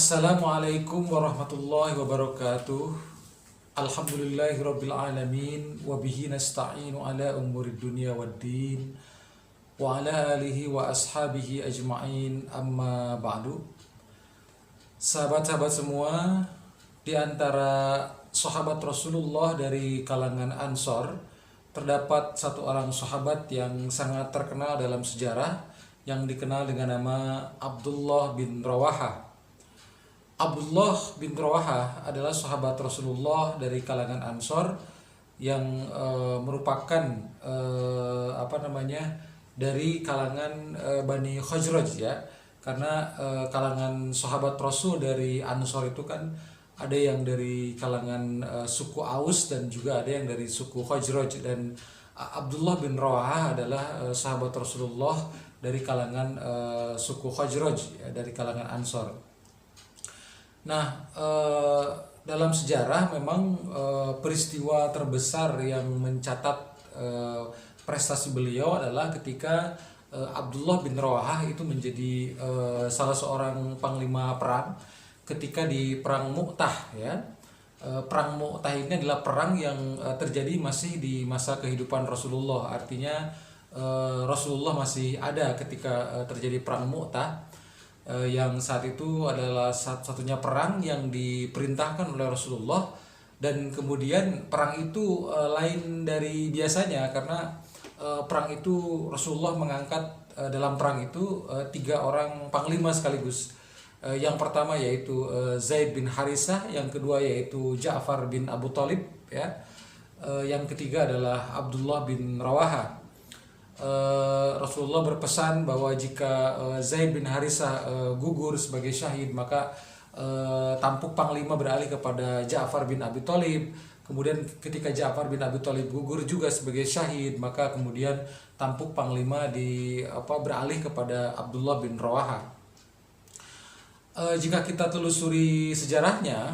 Assalamualaikum warahmatullahi wabarakatuh. Alhamdulillahirabbil alamin wa bihi nasta'inu ala umurid dunya waddin wa ala alihi wa ashabihi ajma'in amma ba'du. Sahabat-sahabat semua, di antara sahabat Rasulullah dari kalangan Ansor terdapat satu orang sahabat yang sangat terkenal dalam sejarah yang dikenal dengan nama Abdullah bin Rawahah. Abdullah bin Rawahah adalah sahabat Rasulullah dari kalangan Ansor yang merupakan dari kalangan Bani Khazraj ya, karena kalangan sahabat Rasul dari Ansor itu kan ada yang dari kalangan suku Aus dan juga ada yang dari suku Khazraj, dan Abdullah bin Rawahah adalah sahabat Rasulullah dari kalangan suku Khazraj ya, dari kalangan Ansor. Nah, dalam sejarah memang peristiwa terbesar yang mencatat prestasi beliau adalah ketika Abdullah bin Rawahah itu menjadi salah seorang panglima perang ketika di perang Mu'tah ya. Perang Mu'tah ini adalah perang yang terjadi masih di masa kehidupan Rasulullah, artinya Rasulullah masih ada ketika terjadi perang Mu'tah. Yang saat itu adalah satu-satunya perang yang diperintahkan oleh Rasulullah, dan kemudian perang itu lain dari biasanya karena perang itu Rasulullah mengangkat dalam perang itu 3 orang panglima sekaligus. Yang pertama yaitu Zaid bin Harisah, yang kedua yaitu Ja'far bin Abu Thalib ya, yang ketiga adalah Abdullah bin Rawahah. Rasulullah berpesan bahwa jika Zaid bin Harisah gugur sebagai syahid, maka tampuk panglima beralih kepada Ja'far bin Abi Thalib. Kemudian ketika Ja'far bin Abi Thalib gugur juga sebagai syahid, maka kemudian tampuk panglima beralih kepada Abdullah bin Rawahah. Jika kita telusuri sejarahnya,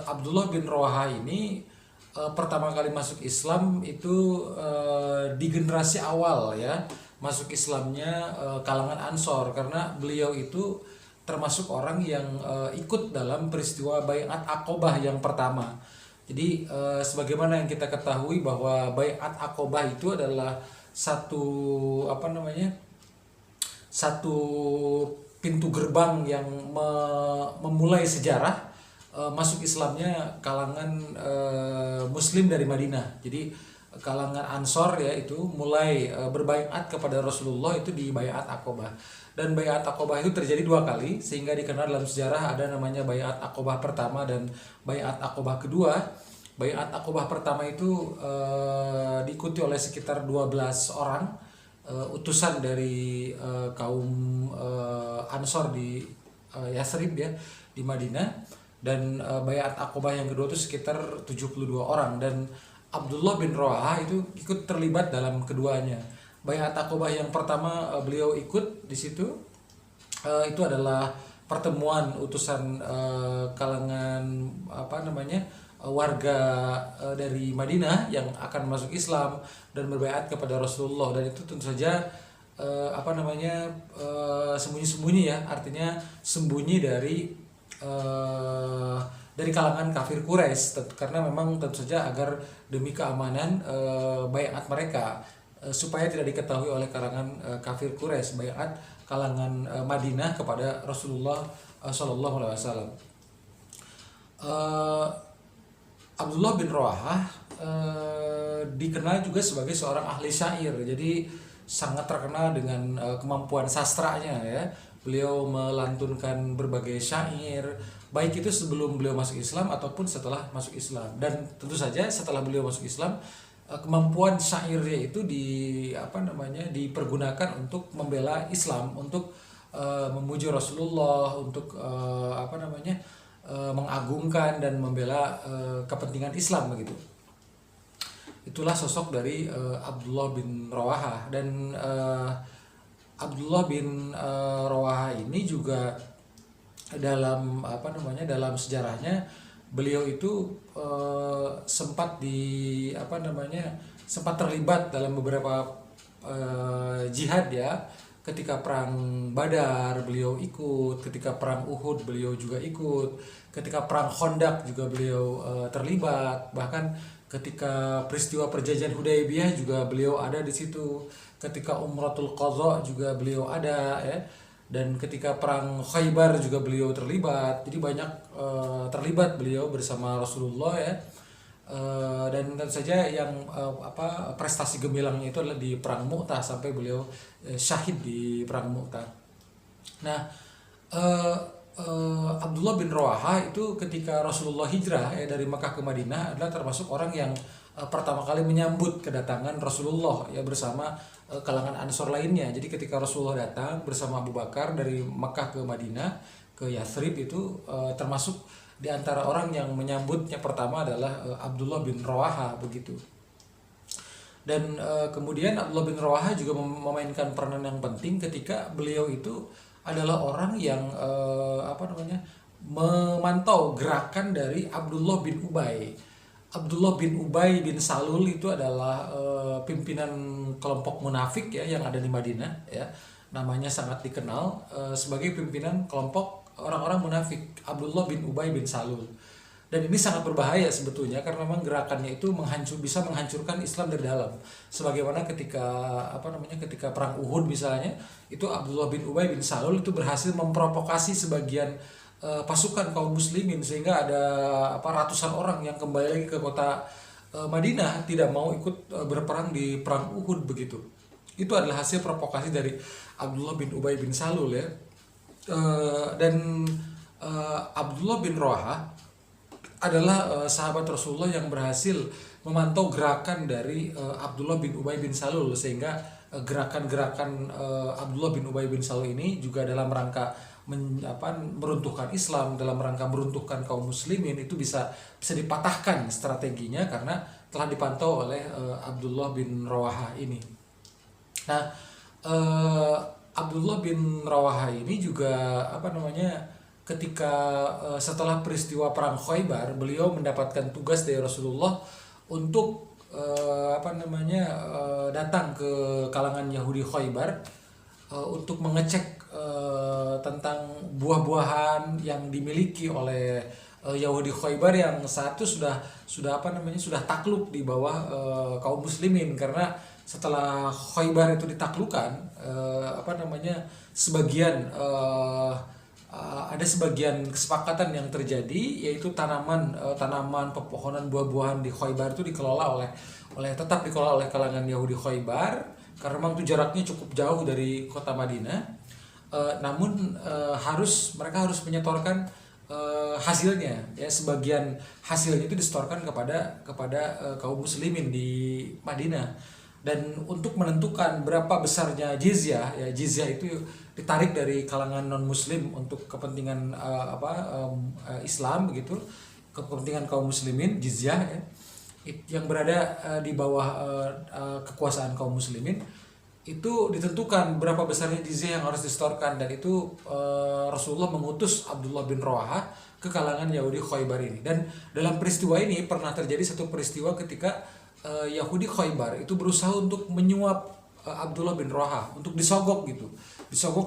Abdullah bin Rawahah ini pertama kali masuk Islam itu di generasi awal ya, masuk Islamnya kalangan Ansor, karena beliau itu termasuk orang yang ikut dalam peristiwa Bai'at Aqobah yang pertama. Jadi sebagaimana yang kita ketahui bahwa Bai'at Aqobah itu adalah satu pintu gerbang yang memulai sejarah masuk Islamnya kalangan Muslim dari Madinah. Jadi kalangan Ansor ya itu mulai berbaiat kepada Rasulullah itu di Baiat Aqobah. Dan Baiat Aqobah itu terjadi 2 kali sehingga dikenal dalam sejarah ada namanya Baiat Aqobah pertama dan Baiat Aqobah kedua. Baiat Aqobah pertama itu diikuti oleh sekitar 12 orang utusan dari kaum Ansor di Yasrib ya, di Madinah. Dan Baiat Aqobah yang kedua itu sekitar 72 orang, dan Abdullah bin Rawahah itu ikut terlibat dalam keduanya. Baiat Aqobah yang pertama beliau ikut di situ, itu adalah pertemuan utusan kalangan warga dari Madinah yang akan masuk Islam dan berbaiat kepada Rasulullah, dan itu tentu saja sembunyi-sembunyi ya, artinya sembunyi dari kalangan kafir Quraisy, karena memang tentu saja agar demi keamanan baiat mereka supaya tidak diketahui oleh kalangan kafir Quraisy, baiat kalangan Madinah kepada Rasulullah Shallallahu Alaihi Wasallam. Abdullah bin Rawahah dikenal juga sebagai seorang ahli syair, jadi sangat terkenal dengan kemampuan sastranya ya. Beliau melantunkan berbagai syair, baik itu sebelum beliau masuk Islam ataupun setelah masuk Islam. Dan tentu saja setelah beliau masuk Islam, kemampuan syairnya itu dipergunakan untuk membela Islam, untuk memuji Rasulullah, untuk mengagungkan dan membela kepentingan Islam begitu. Itulah sosok dari Abdullah bin Rawahah. Dan Abdullah bin Rawahah ini juga dalam sejarahnya beliau itu sempat terlibat dalam beberapa jihad ya, ketika perang Badar beliau ikut, ketika perang Uhud beliau juga ikut, ketika perang Khandaq juga beliau terlibat, bahkan ketika peristiwa perjanjian Hudaybiyah juga beliau ada di situ, ketika Umratul Qadha juga beliau ada ya, dan ketika perang Khaybar juga beliau terlibat. Jadi banyak terlibat beliau bersama Rasulullah ya. Dan tentu saja yang prestasi gemilangnya itu adalah di perang Mu'tah, sampai beliau syahid di perang Mu'tah. Nah, Abdullah bin Rawaha itu ketika Rasulullah hijrah dari Makkah ke Madinah adalah termasuk orang yang pertama kali menyambut kedatangan Rasulullah ya, bersama kalangan Ansor lainnya. Jadi ketika Rasulullah datang bersama Abu Bakar dari Makkah ke Madinah ke Yathrib itu termasuk di antara orang yang menyambutnya pertama adalah Abdullah bin Rawaha begitu. Dan kemudian Abdullah bin Rawaha juga memainkan peranan yang penting ketika beliau itu adalah orang yang memantau gerakan dari Abdullah bin Ubay. Abdullah bin Ubay bin Salul itu adalah pimpinan kelompok munafik ya yang ada di Madinah ya. Namanya sangat dikenal sebagai pimpinan kelompok orang-orang munafik, Abdullah bin Ubay bin Salul. Dan ini sangat berbahaya sebetulnya karena memang gerakannya itu bisa menghancurkan Islam dari dalam. Sebagaimana ketika ketika perang Uhud misalnya, itu Abdullah bin Ubay bin Salul itu berhasil memprovokasi sebagian pasukan kaum muslimin sehingga ada ratusan orang yang kembali lagi ke kota Madinah tidak mau ikut berperang di perang Uhud begitu. Itu adalah hasil provokasi dari Abdullah bin Ubay bin Salul ya. Dan Abdullah bin Rawaha adalah sahabat Rasulullah yang berhasil memantau gerakan dari Abdullah bin Ubay bin Salul, sehingga gerakan-gerakan Abdullah bin Ubay bin Salul ini juga dalam rangka meruntuhkan Islam, dalam rangka meruntuhkan kaum muslimin itu bisa dipatahkan strateginya karena telah dipantau oleh Abdullah bin Rawaha ini. Nah, Abdullah bin Rawaha ini juga ketika setelah peristiwa perang Khaybar beliau mendapatkan tugas dari Rasulullah untuk datang ke kalangan Yahudi Khaybar untuk mengecek tentang buah-buahan yang dimiliki oleh Yahudi Khaybar yang saat itu sudah takluk di bawah kaum muslimin. Karena setelah Khaybar itu ditaklukkan ada sebagian kesepakatan yang terjadi, yaitu tanaman pepohonan buah-buahan di Khaybar itu tetap dikelola oleh kalangan Yahudi Khaybar karena memang itu jaraknya cukup jauh dari kota Madinah. Namun mereka harus menyetorkan hasilnya ya, sebagian hasilnya itu disetorkan kepada kaum muslimin di Madinah. Dan untuk menentukan berapa besarnya jizyah ya, jizyah itu ditarik dari kalangan non muslim untuk kepentingan Islam begitu, kepentingan kaum muslimin, jizyah ya, yang berada di bawah kekuasaan kaum muslimin, itu ditentukan berapa besarnya jizyah yang harus disetorkan. Dan itu Rasulullah mengutus Abdullah bin Rawaha ke kalangan Yahudi Khaybar ini. Dan dalam peristiwa ini pernah terjadi satu peristiwa ketika Yahudi Khaybar itu berusaha untuk menyuap Abdullah bin Rawaha untuk disogok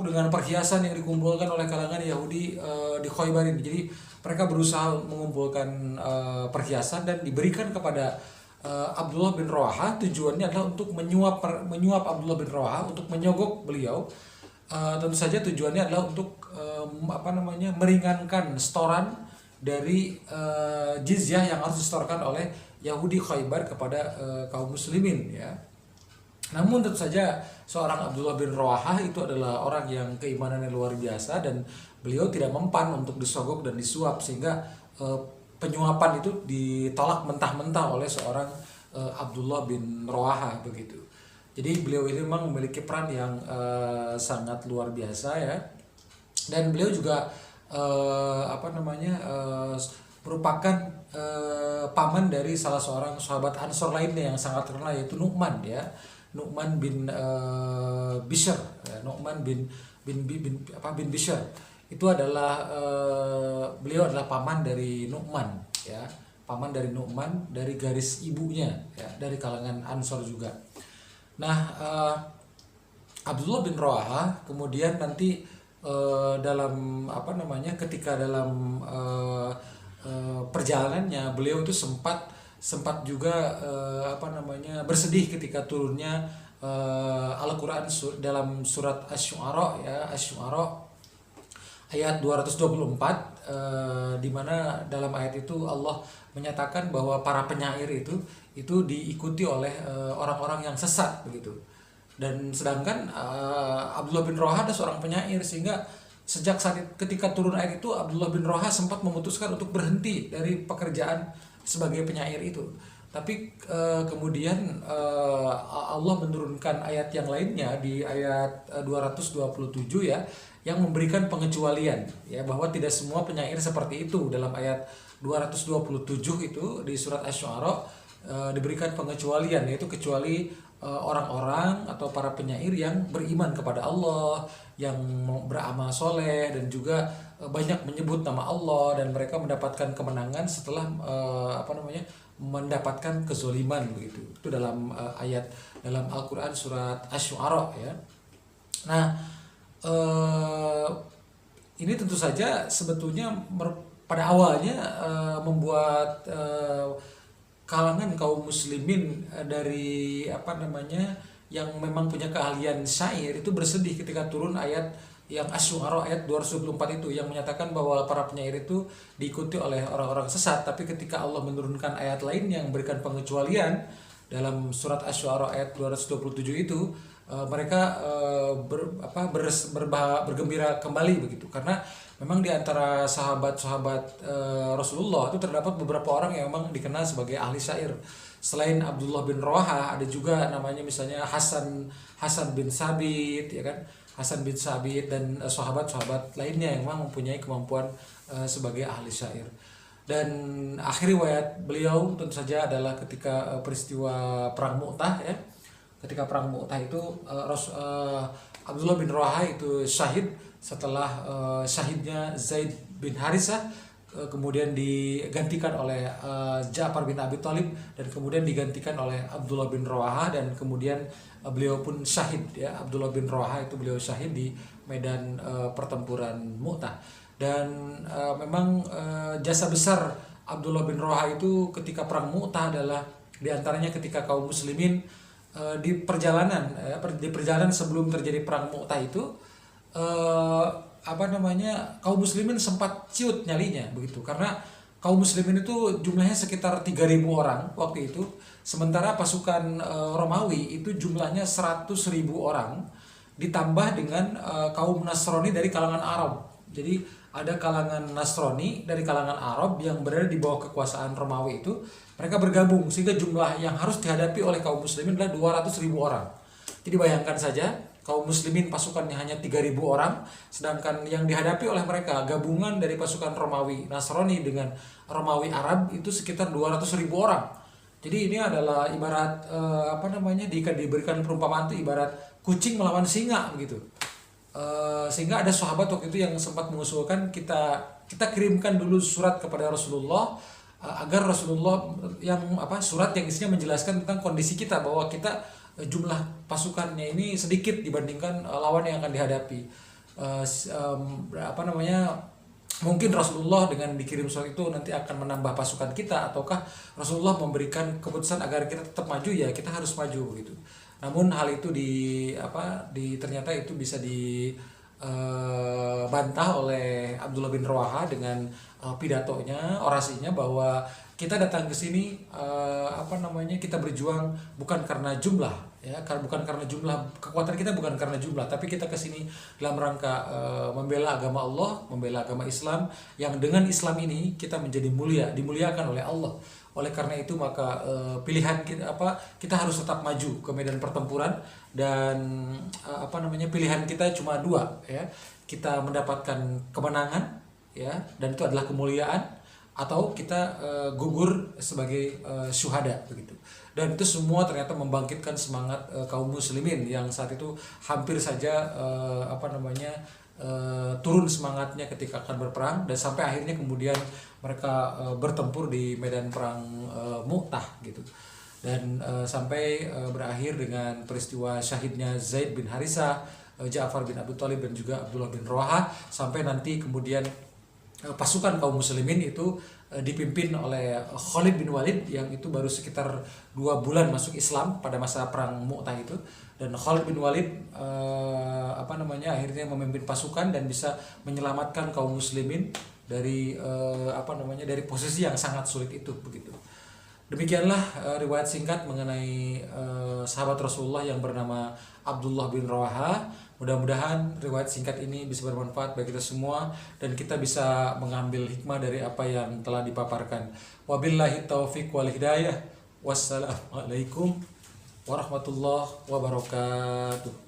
dengan perhiasan yang dikumpulkan oleh kalangan Yahudi di Khaybar ini. Jadi mereka berusaha mengumpulkan perhiasan dan diberikan kepada Abdullah bin Rawaha. Tujuannya adalah untuk menyuap Abdullah bin Rawaha, untuk menyogok beliau. Tentu saja tujuannya adalah untuk meringankan setoran dari jizyah yang harus disetorkan oleh Yahudi Khaybar kepada kaum muslimin ya. Namun tentu saja seorang Abdullah bin Rawaha itu adalah orang yang keimanannya luar biasa dan beliau tidak mempan untuk disogok dan disuap, sehingga penyuapan itu ditolak mentah-mentah oleh seorang Abdullah bin Rawaha begitu. Jadi beliau ini memang memiliki peran yang sangat luar biasa ya. Dan beliau juga merupakan paman dari salah seorang sahabat Ansor lainnya yang sangat terkenal, yaitu Nu'man ya. Nu'man bin Bishr ya. Nu'man bin Bishr itu adalah beliau adalah paman dari Nu'man ya. Paman dari Nu'man dari garis ibunya ya, dari kalangan Ansor juga. Nah, Abdullah bin Rawaha kemudian nanti dalam apa namanya ketika dalam perjalanannya beliau itu sempat sempat juga apa namanya bersedih ketika turunnya Al-Qur'an dalam surat Asy-Syu'ara ya, Asy-Syu'ara ayat 224, di mana dalam ayat itu Allah menyatakan bahwa para penyair itu diikuti oleh orang-orang yang sesat begitu. Dan sedangkan Abdullah bin Rawaha adalah seorang penyair, sehingga sejak ketika turun ayat itu Abdullah bin Rawaha sempat memutuskan untuk berhenti dari pekerjaan sebagai penyair itu. Tapi kemudian Allah menurunkan ayat yang lainnya di ayat 227 ya, yang memberikan pengecualian ya, bahwa tidak semua penyair seperti itu. Dalam ayat 227 itu di surat Asy-Syu'ara diberikan pengecualian, yaitu kecuali orang-orang atau para penyair yang beriman kepada Allah, yang beramal soleh, dan juga banyak menyebut nama Allah, dan mereka mendapatkan kemenangan setelah apa namanya mendapatkan kezoliman begitu. Itu dalam ayat dalam Al-Qur'an surat Asy-Syu'ara ya. Nah, ini tentu saja sebetulnya pada awalnya membuat kalangan kaum muslimin dari apa namanya yang memang punya keahlian syair itu bersedih ketika turun ayat yang Asy-Syu'ara ayat 224 itu, yang menyatakan bahwa para penyair itu diikuti oleh orang-orang sesat. Tapi ketika Allah menurunkan ayat lain yang memberikan pengecualian dalam surat Asy-Syu'ara ayat 227 itu, mereka bergembira kembali begitu, karena memang di antara sahabat-sahabat Rasulullah itu terdapat beberapa orang yang memang dikenal sebagai ahli syair. Selain Abdullah bin Rawaha, ada juga namanya misalnya Hasan bin Sabit ya kan, Hasan bin Sabit, dan sahabat-sahabat lainnya yang memang mempunyai kemampuan sebagai ahli syair. Dan akhir riwayat beliau tentu saja adalah ketika peristiwa perang Mu'tah ya. Ketika perang Mu'tah itu Abdullah bin Rawaha itu syahid setelah syahidnya Zaid bin Harithah, kemudian digantikan oleh Ja'far bin Abi Thalib, dan kemudian digantikan oleh Abdullah bin Rawaha, dan kemudian beliau pun syahid ya. Abdullah bin Rawaha itu beliau syahid di medan pertempuran Mu'tah. Dan memang jasa besar Abdullah bin Rawaha itu ketika perang Mu'tah adalah diantaranya ketika kaum muslimin di perjalanan sebelum terjadi perang Mu'tah itu apa namanya kaum muslimin sempat ciut nyalinya begitu, karena kaum muslimin itu jumlahnya sekitar 3.000 orang waktu itu, sementara pasukan Romawi itu jumlahnya 100.000 orang, ditambah dengan kaum Nasrani dari kalangan Arab. Jadi ada kalangan Nasrani dari kalangan Arab yang berada di bawah kekuasaan Romawi itu, mereka bergabung, sehingga jumlah yang harus dihadapi oleh kaum muslimin adalah 200.000 orang. Jadi bayangkan saja, kaum muslimin pasukannya hanya 3.000 orang, sedangkan yang dihadapi oleh mereka gabungan dari pasukan Romawi Nasrani dengan Romawi Arab itu sekitar 200.000 orang. Jadi ini adalah ibarat apa namanya diberikan perumpamaan itu ibarat kucing melawan singa begitu. Sehingga ada sahabat waktu itu yang sempat mengusulkan kita kirimkan dulu surat kepada Rasulullah, agar Rasulullah surat yang isinya menjelaskan tentang kondisi kita, bahwa kita jumlah pasukannya ini sedikit dibandingkan lawan yang akan dihadapi. Mungkin Rasulullah dengan dikirim surat itu nanti akan menambah pasukan kita, ataukah Rasulullah memberikan keputusan agar kita tetap maju, ya kita harus maju begitu. Namun hal itu ternyata itu bisa dibantah oleh Abdullah bin Rawaha dengan pidatonya, orasinya, bahwa kita datang ke sini kita berjuang bukan karena jumlah ya, bukan karena jumlah, kekuatan kita bukan karena jumlah, tapi kita ke sini dalam rangka membela agama Allah, membela agama Islam, yang dengan Islam ini kita menjadi dimuliakan oleh Allah. Oleh karena itu maka pilihan kita harus tetap maju ke medan pertempuran, dan pilihan kita cuma dua ya, kita mendapatkan kemenangan ya, dan itu adalah kemuliaan, atau kita gugur sebagai syuhada begitu. Dan itu semua ternyata membangkitkan semangat kaum muslimin yang saat itu hampir saja turun semangatnya ketika akan berperang, dan sampai akhirnya kemudian mereka bertempur di medan perang Mu'tah gitu. dan sampai berakhir dengan peristiwa syahidnya Zaid bin Harisah, Ja'far bin Abi Thalib dan juga Abdullah bin Rawaha, sampai nanti kemudian pasukan kaum muslimin itu dipimpin oleh Khalid bin Walid yang itu baru sekitar 2 bulan masuk Islam pada masa perang Mu'tah itu. Dan Khalid bin Walid akhirnya memimpin pasukan dan bisa menyelamatkan kaum muslimin dari dari posisi yang sangat sulit itu begitu. Demikianlah riwayat singkat mengenai sahabat Rasulullah yang bernama Abdullah bin Rawaha. Mudah-mudahan riwayat singkat ini bisa bermanfaat bagi kita semua dan kita bisa mengambil hikmah dari apa yang telah dipaparkan. Wabillahi taufiq wal hidayah. Wassalamualaikum warahmatullahi wabarakatuh.